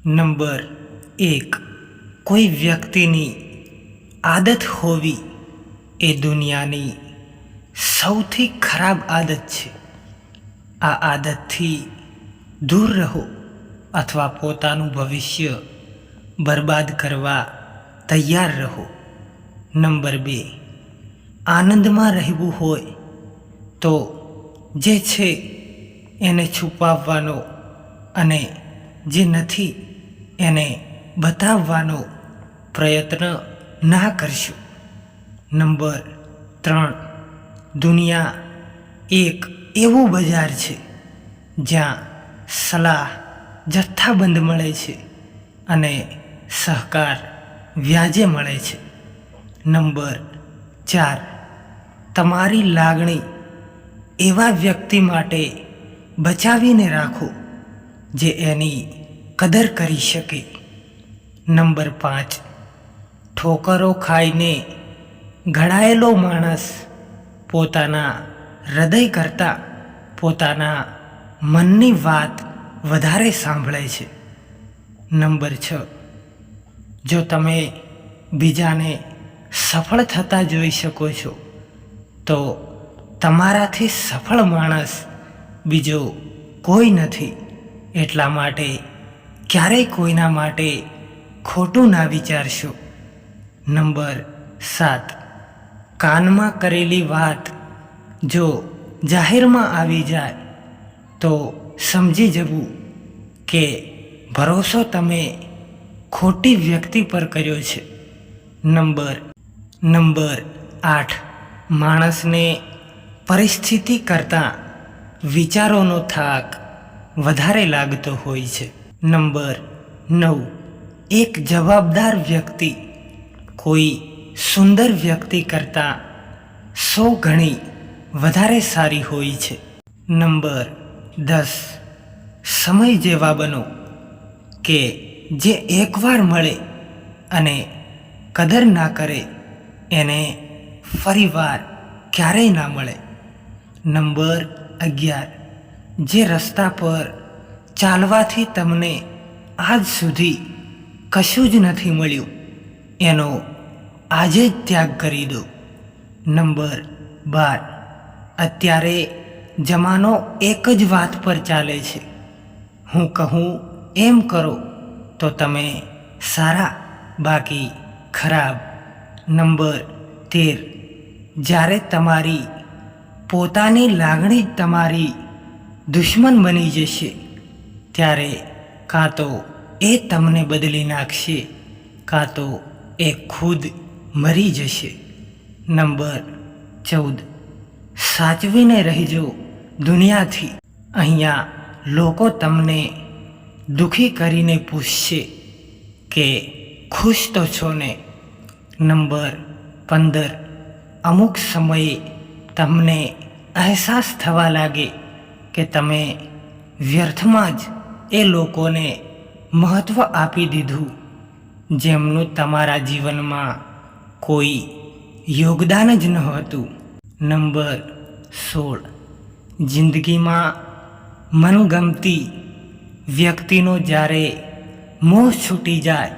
Number 1, કોઈ વ્યક્તિની આદત હોવી એ દુનિયાની સૌથી ખરાબ આદત છે. આ આદતથી દૂર રહો અથવા પોતાનું ભવિષ્ય બરબાદ કરવા તૈયાર રહો. નંબર 2, આનંદમાં રહેવું હોય તો જે છે એને છુપાવવાનો અને જે નથી એને બતાવવાનો પ્રયત્ન ના કરશો. નંબર 3, દુનિયા એક એવું બજાર છે જ્યાં સલાહ જથ્થાબંધ મળે છે અને સહકાર વ્યાજે મળે છે. નંબર 4, તમારી લાગણી એવા વ્યક્તિ માટે બચાવીને રાખો જે એની કદર કરી શકે. નંબર 5, ઠોકરો ખાઈને ઘડાયેલો માણસ પોતાના હૃદય કરતાં પોતાના મનની વાત વધારે સાંભળે છે. નંબર 6, જો તમે બીજાને સફળ થતા જોઈ શકો છો તો તમારાથી સફળ માણસ બીજો કોઈ નથી. એટલા માટે ક્યારેય કોઈના માટે ખોટું ના વિચારશો. નંબર 7, કાનમાં કરેલી વાત જો જાહેરમાં આવી જાય તો સમજી જવું કે ભરોસો તમે ખોટી વ્યક્તિ પર કર્યો છે. નંબર 8, માણસને પરિસ્થિતિ કરતાં વિચારોનો થાક વધારે લાગતો હોય છે. નંબર 9, એક જવાબદાર વ્યક્તિ કોઈ સુંદર વ્યક્તિ કરતાં 100 ગણી વધારે સારી હોય છે. નંબર 10, સમય જેવા બનો કે જે એકવાર મળે અને કદર ના કરે એને ફરીવાર ક્યારેય ના મળે. નંબર 11, જે રસ્તા પર ચાલવાથી તમને આજ સુધી કશું જ નથી મળ્યું એનો આજે જ ત્યાગ કરી દો. નંબર 12, અત્યારે જમાનો એક જ વાત પર ચાલે છે, હું કહું એમ કરો તો તમે સારા બાકી ખરાબ. નંબર 13, જ્યારે તમારી પોતાની લાગણી જ તમારી દુશ્મન બની જશે ત્યારે કાં તો એ તમને બદલી નાખશે કાં તો એ ખુદ મરી જશે. નંબર 14, સાચવીને રહેજો દુનિયાથી. અહીંયા લોકો તમને દુઃખી કરીને પૂછશે કે ખુશ તો છો ને. નંબર 15, અમુક સમયે તમને અહેસાસ થવા લાગે કે તમે વ્યર્થમાં જ એ લોકોને મહત્ત્વ આપી દીધું જેમનું તમારા જીવનમાં કોઈ યોગદાન જ નહોતું. નંબર 16, જિંદગીમાં મનગમતી વ્યક્તિનો જ્યારે મોહ છૂટી જાય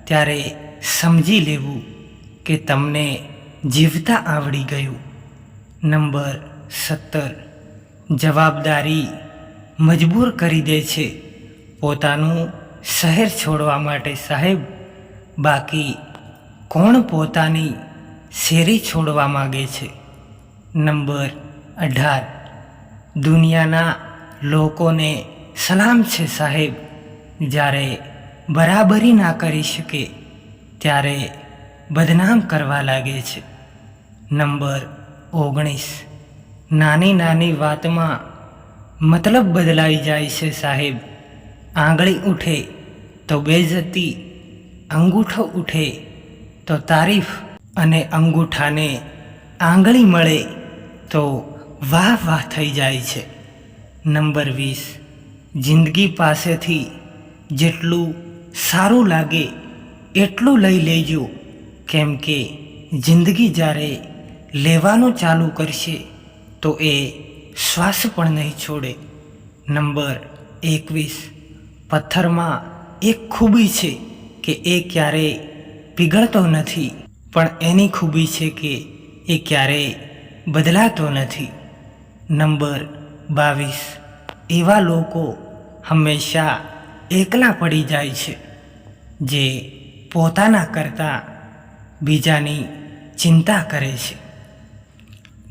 ત્યારે સમજી લેવું કે તમને જીવતા આવડી ગયું. નંબર 17, જવાબદારી મજબૂર કરી દે છે પોતાનું શહેર છોડવા માટે સાહેબ, બાકી કોણ પોતાની શેરી છોડવા માગે છે. નંબર 18, દુનિયાના લોકોને સલામ છે સાહેબ, જ્યારે બરાબરી ના કરી શકે ત્યારે બદનામ કરવા લાગે છે. નંબર 19, નાની નાની વાતમાં મતલબ બદલાઈ જાય છે સાહેબ. આંગળી ઉઠે તો બેઇજ્જતી, અંગૂઠો ઉઠે તો તારીફ અને અંગૂઠાને આંગળી મળે તો વાહ વાહ થઈ જાય છે. નંબર 20, જિંદગી પાસેથી જેટલું સારું લાગે એટલું લઈ લેજો, કેમ કે જિંદગી જ્યારે લેવાનું ચાલુ કરશે તો એ શ્વાસ પણ નહીં છોડે. નંબર 21, પથ્થરમાં એક ખૂબી છે કે એ ક્યારેય પીગળતો નથી, પણ એની ખૂબી છે કે એ ક્યારેય બદલાતો નથી. નંબર 22. એવા લોકો હંમેશા એકલા પડી જાય છે જે પોતાના કરતાં બીજાની ચિંતા કરે છે.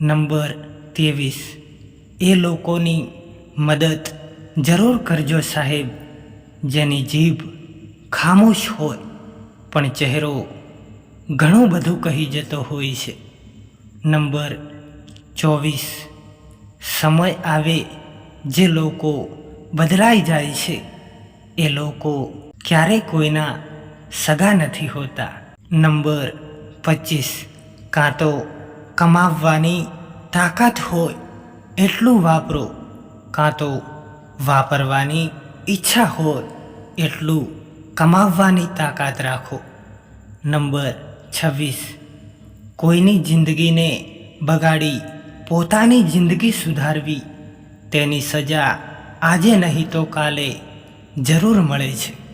નંબર 23. એ લોકોની મદદ જરૂર કરજો સાહેબ જેની જીભ ખામોશ હોય પણ ચહેરો ઘણું બધું કહી જતો હોય છે. નંબર 24. સમય આવે જે લોકો બદલાઈ જાય છે એ લોકો ક્યારેય કોઈના સગા નથી હોતા. નંબર 25. કાં તો કમાવવાની તાકાત હોય એટલું વાપરો, કાં તો વાપરવાની ઈચ્છા હોય એટલું કમાવવાની તાકાત રાખો. નંબર 26. કોઈની જિંદગીને બગાડી પોતાની જિંદગી સુધારવી તેની સજા આજે નહીં તો કાલે જરૂર મળે છે.